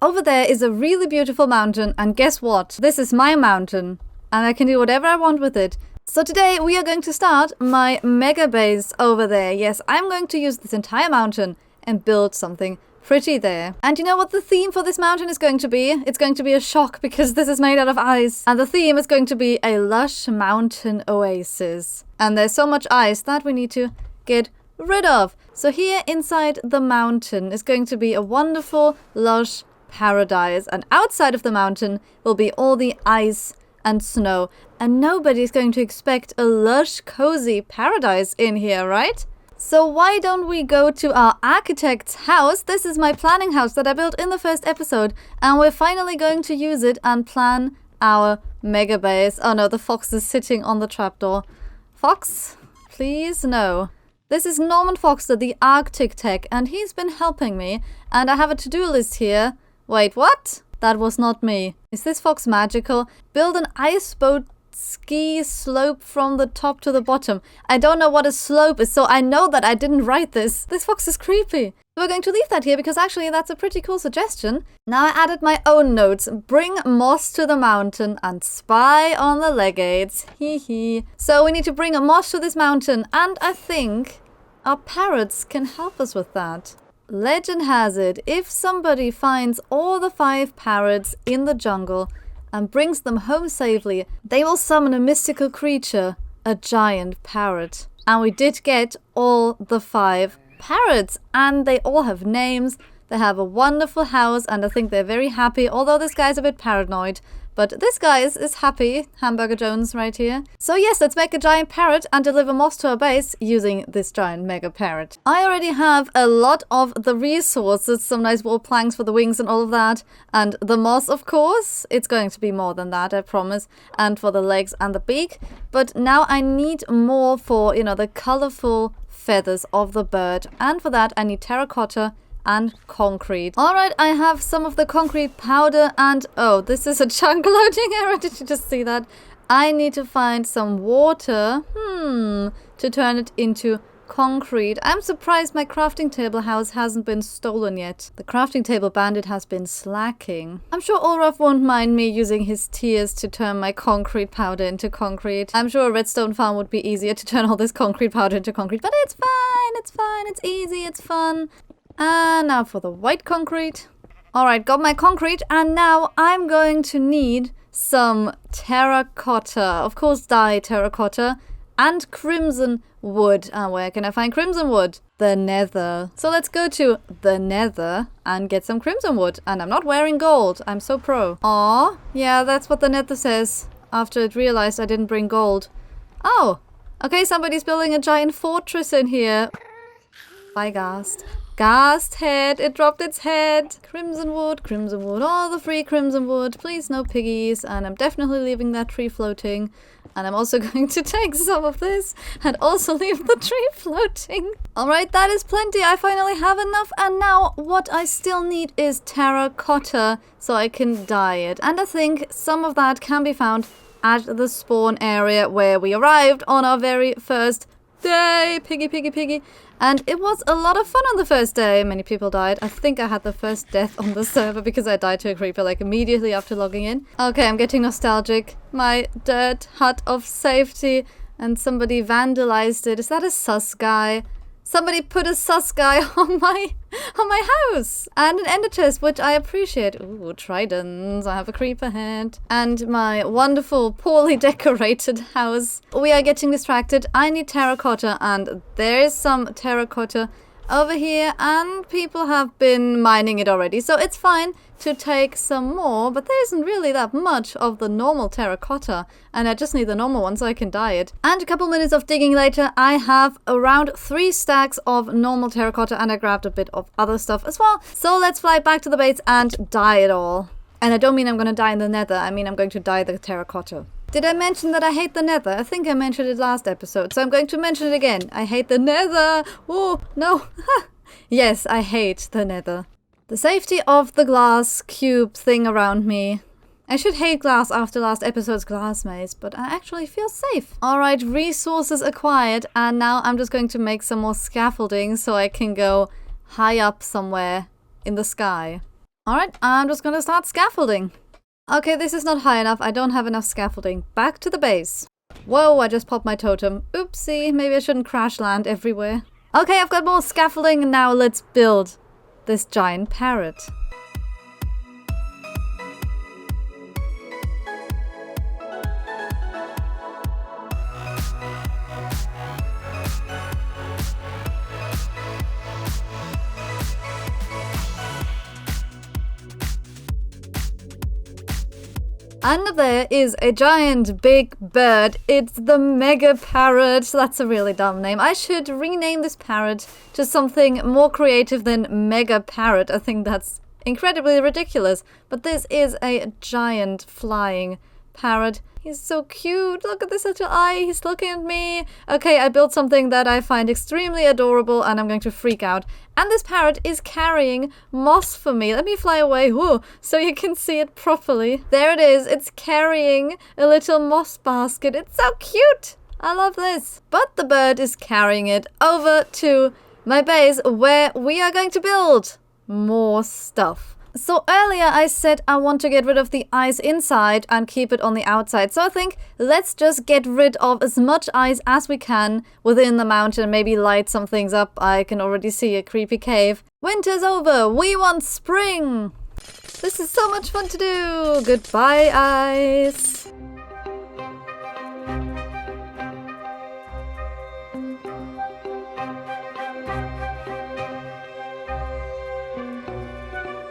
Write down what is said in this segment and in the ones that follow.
over there is a really beautiful mountain, and guess what? This is my mountain, and I can do whatever I want with it. So today we are going to start my mega base over there. Yes, I'm going to use this entire mountain and build something pretty there. And you know what the theme for this mountain is going to be? It's going to be a shock because this is made out of ice. And the theme is going to be a lush mountain oasis. And there's so much ice that we need to get rid of. So here inside the mountain is going to be a wonderful, lush paradise. And outside of the mountain will be all the ice and snow. And nobody's going to expect a lush, cozy paradise in here, right? So why don't we go to our architect's house? This is my planning house that I built in the first episode. And we're finally going to use it and plan our mega base. Oh no, the fox is sitting on the trapdoor. Fox, please, no. This is Norman Foxter, the Arctic Tech, and he's been helping me. And I have a to-do list here. Wait, what? That was not me. Is this fox magical? Build an ice boat ski slope from the top to the bottom. I don't know what a slope is, so I know that I didn't write this. This fox is creepy. We're going to leave that here because actually that's a pretty cool suggestion. Now I added my own notes. Bring moss to the mountain and spy on the legates. Hee hee. So we need to bring a moss to this mountain, and I think our parrots can help us with that. Legend has it, if somebody finds all the 5 parrots in the jungle and brings them home safely, they will summon a mystical creature, a giant parrot. And we did get all the 5 parrots, and they all have names. They have a wonderful house, and I think they're very happy, although this guy's a bit paranoid. But this guy is happy, Hamburger Jones right here. So yes, let's make a giant parrot and deliver moss to our base using this giant mega parrot. I already have a lot of the resources, some nice wall planks for the wings and all of that. And the moss, of course. It's going to be more than that, I promise. And for the legs and the beak. But now I need more for, you know, the colorful feathers of the bird. And for that, I need terracotta and concrete. Alright, I have some of the concrete powder and... oh, this is a chunk loading error. Did you just see that? I need to find some water to turn it into concrete. I'm surprised my crafting table house hasn't been stolen yet. The crafting table bandit has been slacking. I'm sure Olaf won't mind me using his tears to turn my concrete powder into concrete. I'm sure a redstone farm would be easier to turn all this concrete powder into concrete, but it's fine, it's easy, it's fun. And now for the white concrete. Alright, got my concrete, and now I'm going to need some terracotta. Of course, dye terracotta and crimson wood. And where can I find crimson wood? The nether. So let's go to the nether and get some crimson wood. And I'm not wearing gold. I'm so pro. Aw, yeah, that's what the nether says after it realized I didn't bring gold. Oh, okay, somebody's building a giant fortress in here. Bye, Ghast. Ghast head, it dropped its head. Crimson wood, all the free crimson wood. Please no piggies. And I'm definitely leaving that tree floating. And I'm also going to take some of this and also leave the tree floating. Alright, that is plenty. I finally have enough. And now what I still need is terracotta so I can dye it. And I think some of that can be found at the spawn area where we arrived on our very first day. Piggy. And it was a lot of fun on the first day. Many people died. I think I had the first death on the server because I died to a creeper like immediately after logging in. Okay, I'm getting nostalgic. My dirt hut of safety, and somebody vandalized it. Is that a sus guy? Somebody put a sus guy on my house. And an ender chest, which I appreciate. Ooh, tridents. I have a creeper head. And my wonderful, poorly decorated house. We are getting distracted. I need terracotta, and there is some terracotta over here, and people have been mining it already. So it's fine to take some more, but there isn't really that much of the normal terracotta, and I just need the normal one so I can dye it. And a couple minutes of digging later, I have around 3 stacks of normal terracotta, and I grabbed a bit of other stuff as well. So let's fly back to the base and dye it all. And I don't mean I'm going to dye in the nether, I mean I'm going to dye the terracotta. Did I mention that I hate the nether? I think I mentioned it last episode, so I'm going to mention it again. I hate the nether! Oh, no! Yes, I hate the nether. The safety of the glass cube thing around me. I should hate glass after last episode's glass maze, but I actually feel safe. Alright, resources acquired, and now I'm just going to make some more scaffolding so I can go high up somewhere in the sky. Alright, I'm just gonna start scaffolding. Okay, this is not high enough. I don't have enough scaffolding. Back to the base. Whoa, I just popped my totem. Oopsie, maybe I shouldn't crash land everywhere. Okay, I've got more scaffolding. Now let's build this giant parrot. And there is a giant big bird. It's the mega parrot. That's a really dumb name. I should rename this parrot to something more creative than mega parrot. I think that's incredibly ridiculous. But this is a giant flying parrot. He's so cute. Look at this little eye. He's looking at me. Okay, I built something that I find extremely adorable and I'm going to freak out. And this parrot is carrying moss for me. Let me fly away, whoa, so you can see it properly. There it is. It's carrying a little moss basket. It's so cute. I love this. But the bird is carrying it over to my base where we are going to build more stuff. So earlier I said I want to get rid of the ice inside and keep it on the outside. So I think let's just get rid of as much ice as we can within the mountain. Maybe light some things up. I can already see a creepy cave. Winter's over. We want spring. This is so much fun to do. Goodbye, ice.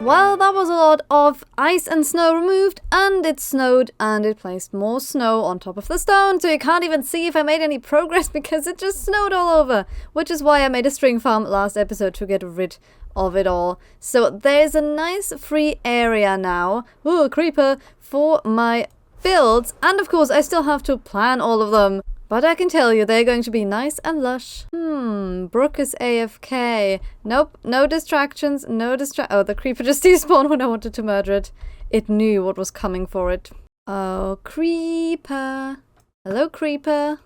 Well, that was a lot of ice and snow removed, and it snowed, and it placed more snow on top of the stone, so you can't even see if I made any progress because it just snowed all over, which is why I made a string farm last episode to get rid of it all. So there's a nice free area now, ooh, a creeper, for my builds, and of course I still have to plan all of them. But I can tell you, they're going to be nice and lush. Brooke is AFK. Nope, no distractions, oh, the creeper just despawned when I wanted to murder it. It knew what was coming for it. Oh, creeper. Hello, creeper.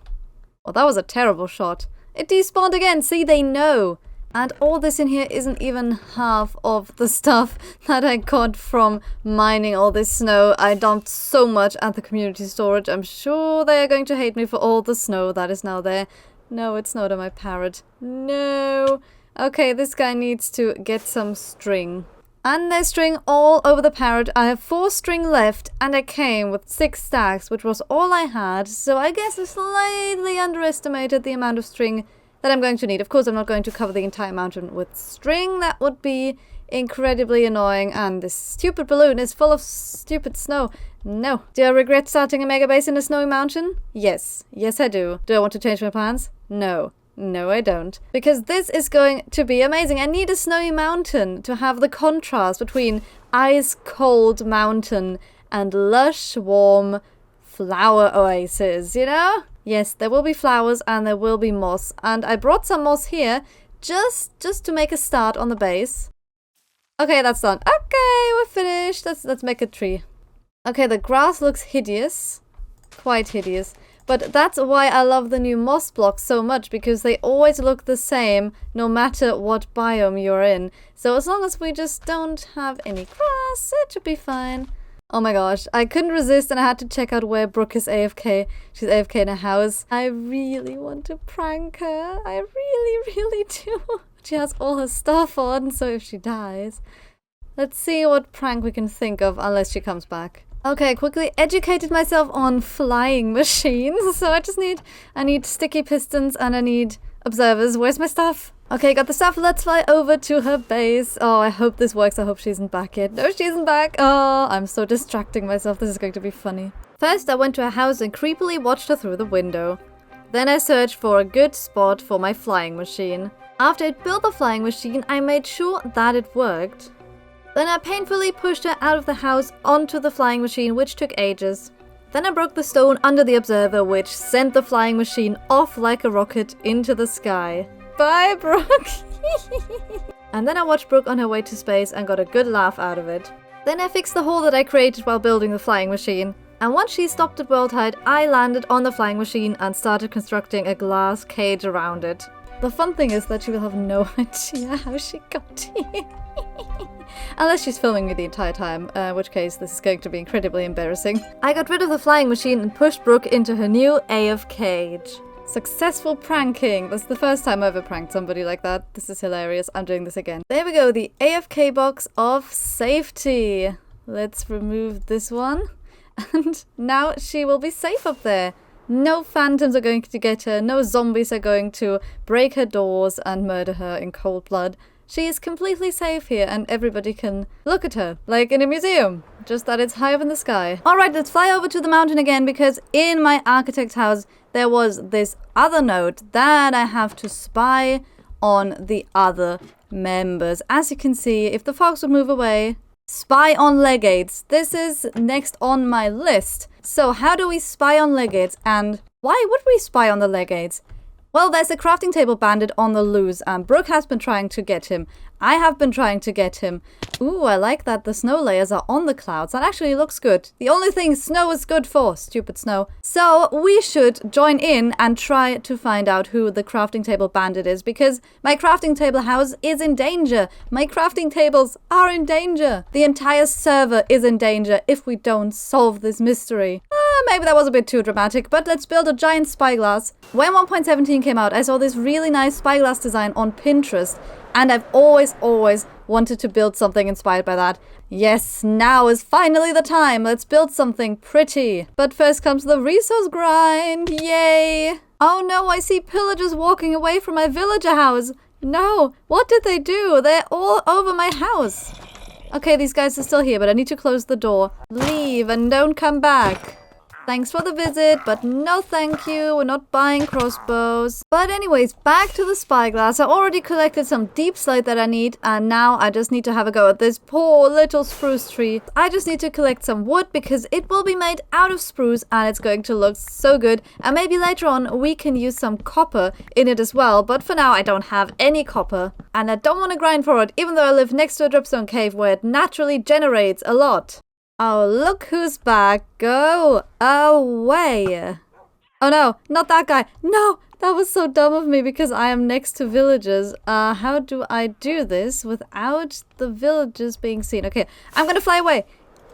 Well, that was a terrible shot. It despawned again, see, they know. And all this in here isn't even half of the stuff that I got from mining all this snow. I dumped so much at the community storage. I'm sure they are going to hate me for all the snow that is now there. No, it's not on my parrot. No. Okay, this guy needs to get some string. And there's string all over the parrot. I have 4 string left and I came with 6 stacks, which was all I had. So I guess I slightly underestimated the amount of string that I'm going to need. Of course, I'm not going to cover the entire mountain with string. That would be incredibly annoying. And this stupid balloon is full of stupid snow. No. Do I regret starting a mega base in a snowy mountain? Yes. Yes, I do. Do I want to change my plans? No. No, I don't. Because this is going to be amazing. I need a snowy mountain to have the contrast between ice-cold mountain and lush, warm flower oasis, you know? Yes, there will be flowers and there will be moss. And I brought some moss here just to make a start on the base. Okay, that's done. Okay, we're finished. Let's make a tree. Okay, the grass looks hideous. Quite hideous. But that's why I love the new moss blocks so much, because they always look the same no matter what biome you're in. So as long as we just don't have any grass, it should be fine. Oh my gosh, I couldn't resist and I had to check out where Brooke is AFK. She's AFK in a house. I really want to prank her. I really, really do. She has all her stuff on, so if she dies. Let's see what prank we can think of, unless she comes back. Okay, quickly educated myself on flying machines. So I need sticky pistons and I need observers. Where's my stuff? Okay, got the stuff. Let's fly over to her base. Oh, I hope this works. I hope she isn't back yet. No, she isn't back. Oh, I'm so distracting myself. This is going to be funny. First, I went to her house and creepily watched her through the window. Then I searched for a good spot for my flying machine. After I'd built the flying machine, I made sure that it worked. Then I painfully pushed her out of the house onto the flying machine, which took ages. Then I broke the stone under the observer, which sent the flying machine off like a rocket into the sky. Bye, Brooke! And then I watched Brooke on her way to space and got a good laugh out of it. Then I fixed the hole that I created while building the flying machine. And once she stopped at world height, I landed on the flying machine and started constructing a glass cage around it. The fun thing is that she will have no idea how she got here. Unless she's filming me the entire time, in which case this is going to be incredibly embarrassing. I got rid of the flying machine and pushed Brooke into her new AF cage. Successful pranking. That's the first time I ever pranked somebody like that. This is hilarious. I'm doing this again. There we go, the AFK box of safety. Let's remove this one. And now she will be safe up there. No phantoms are going to get her. No zombies are going to break her doors and murder her in cold blood. She is completely safe here and everybody can look at her, like in a museum. Just that it's high up in the sky. Alright, let's fly over to the mountain again because in my architect's house there was this other note that I have to spy on the other members. As you can see, if the fox would move away, spy on legates. This is next on my list. So how do we spy on legates and why would we spy on the legates? Well, there's a crafting table bandit on the loose and Brooke has been trying to get him. I have been trying to get him. Ooh, I like that the snow layers are on the clouds. That actually looks good. The only thing snow is good for, stupid snow. So we should join in and try to find out who the crafting table bandit is because my crafting table house is in danger. My crafting tables are in danger. The entire server is in danger if we don't solve this mystery. Maybe that was a bit too dramatic, but let's build a giant spyglass. When 1.17 came out, I saw this really nice spyglass design on Pinterest, and I've always wanted to build something inspired by that. Yes, now is finally the time. Let's build something pretty. But first comes the resource grind. Yay! Oh no, I see pillagers walking away from my villager house. No, what did they do? They're all over my house. Okay, these guys are still here, but I need to close the door. Leave and don't come back. Thanks for the visit, but no thank you. We're not buying crossbows. But anyways, back to the spyglass. I already collected some deep slate that I need, and now I just need to have a go at this poor little spruce tree. I just need to collect some wood because it will be made out of spruce and it's going to look so good. And maybe later on we can use some copper in it as well, but for now I don't have any copper. And I don't want to grind for it, even though I live next to a dripstone cave where it naturally generates a lot. Oh, look who's back. Go away. Oh no, not that guy. No, that was so dumb of me because I am next to villagers. How do I do this without the villagers being seen? Okay, I'm gonna fly away.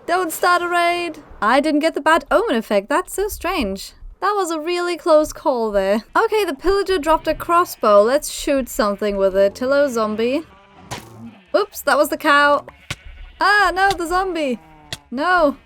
Don't start a raid. I didn't get the bad omen effect. That's so strange. That was a really close call there. Okay, the pillager dropped a crossbow. Let's shoot something with it. Hello, zombie. Oops, that was the cow. Ah, no, the zombie. No.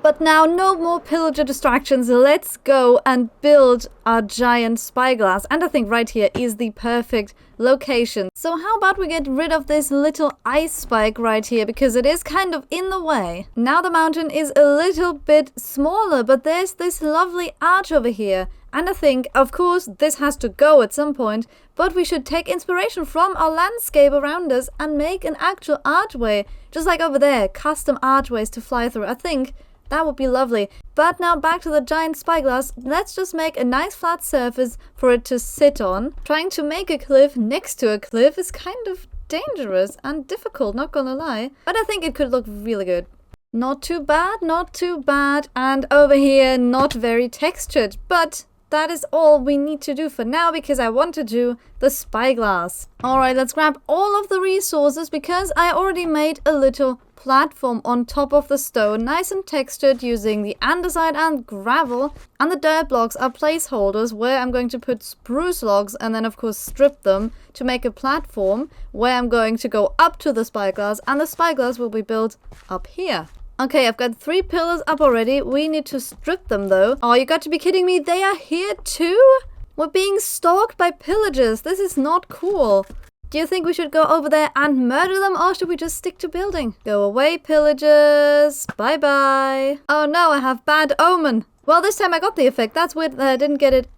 But now no more pillager distractions. Let's go and build our giant spyglass. And I think right here is the perfect location. So how about we get rid of this little ice spike right here because it is kind of in the way. Now the mountain is a little bit smaller, but there's this lovely arch over here. And I think, of course, this has to go at some point, but we should take inspiration from our landscape around us and make an actual archway. Just like over there, custom archways to fly through. I think that would be lovely. But now back to the giant spyglass. Let's just make a nice flat surface for it to sit on. Trying to make a cliff next to a cliff is kind of dangerous and difficult, not gonna lie. But I think it could look really good. Not too bad, not too bad. And over here, not very textured, but that is all we need to do for now because I want to do the spyglass. Alright, let's grab all of the resources because I already made a little platform on top of the stone, nice and textured using the andesite and gravel. And the dirt blocks are placeholders where I'm going to put spruce logs and then of course strip them to make a platform where I'm going to go up to the spyglass, and the spyglass will be built up here. Okay, I've got 3 pillars up already. We need to strip them though. Oh, you got to be kidding me. They are here too? We're being stalked by pillagers. This is not cool. Do you think we should go over there and murder them, or should we just stick to building? Go away, pillagers. Bye-bye. Oh no, I have bad omen. Well, this time I got the effect. That's weird that I didn't get it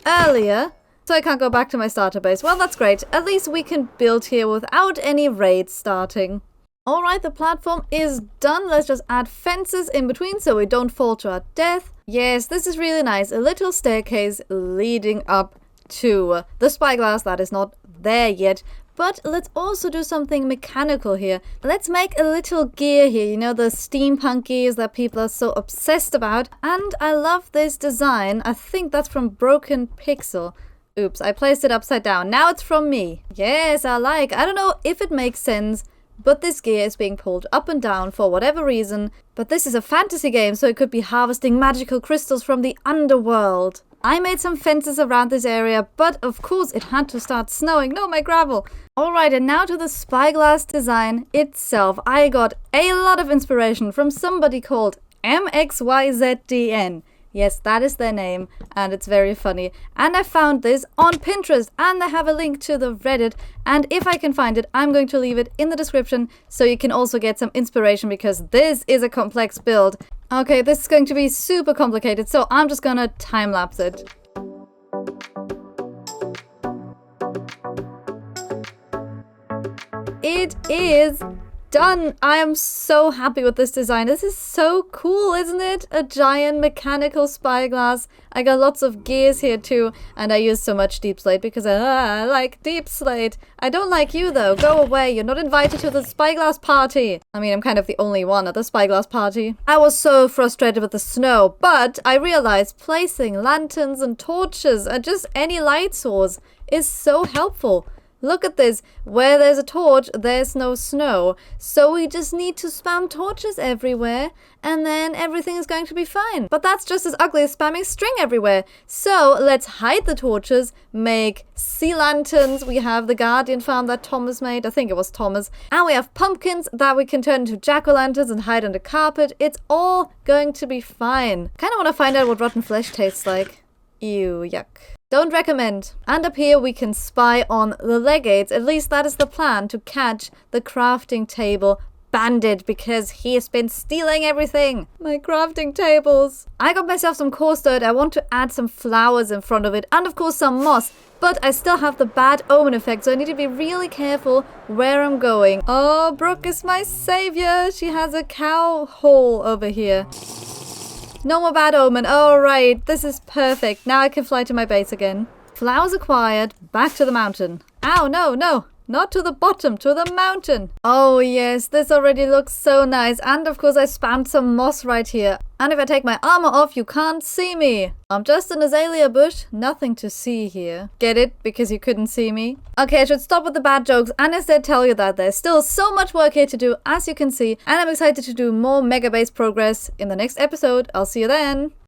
earlier. So I can't go back to my starter base. Well, that's great. At least we can build here without any raids starting. Alright, the platform is done. Let's just add fences in between so we don't fall to our death. Yes, this is really nice. A little staircase leading up to the spyglass that is not there yet. But let's also do something mechanical here. Let's make a little gear here. You know, the steampunk gears that people are so obsessed about. And I love this design. I think that's from Broken Pixel. Oops, I placed it upside down. Now it's from me. Yes, I don't know if it makes sense, but this gear is being pulled up and down for whatever reason. But this is a fantasy game, so it could be harvesting magical crystals from the underworld. I made some fences around this area, but of course it had to start snowing. No, my gravel. Alright, and now to the Spyglass design itself. I got a lot of inspiration from somebody called MXYZDN. Yes, that is their name, and it's very funny. And I found this on Pinterest, and I have a link to the Reddit, and if I can find it, I'm going to leave it in the description, so you can also get some inspiration, because this is a complex build. Okay, this is going to be super complicated, so I'm just gonna time-lapse it. It is done! I am so happy with this design. This is so cool, isn't it? A giant mechanical spyglass. I got lots of gears here too, and I use so much deep slate because I like deep slate. I don't like you though. Go away. You're not invited to the spyglass party. I mean, I'm kind of the only one at the spyglass party. I was so frustrated with the snow, but I realized placing lanterns and torches and just any light source is so helpful. Look at this. Where there's a torch, there's no snow. So we just need to spam torches everywhere, and then everything is going to be fine. But that's just as ugly as spamming string everywhere. So let's hide the torches, make sea lanterns. We have the guardian farm that Thomas made. I think it was Thomas. And we have pumpkins that we can turn into jack-o'-lanterns and hide under carpet. It's all going to be fine. Kind of want to find out what rotten flesh tastes like. Ew, yuck. Don't recommend. And up here we can spy on the legates. At least that is the plan, to catch the crafting table bandit, because he has been stealing everything. My crafting tables. I got myself some coarse dirt. I want to add some flowers in front of it, and of course some moss. But I still have the bad omen effect, so I need to be really careful where I'm going. Oh, Brooke is my savior. She has a cow hole over here. No more bad omen. Alright, this is perfect. Now I can fly to my base again. Flowers acquired. Back to the mountain. Ow, no, no. Not to the bottom, to the mountain. Oh yes, this already looks so nice. And of course I spammed some moss right here. And if I take my armor off, you can't see me. I'm just an azalea bush. Nothing to see here. Get it? Because you couldn't see me? Okay, I should stop with the bad jokes and instead tell you that there's still so much work here to do, as you can see. And I'm excited to do more Mega Base progress in the next episode. I'll see you then.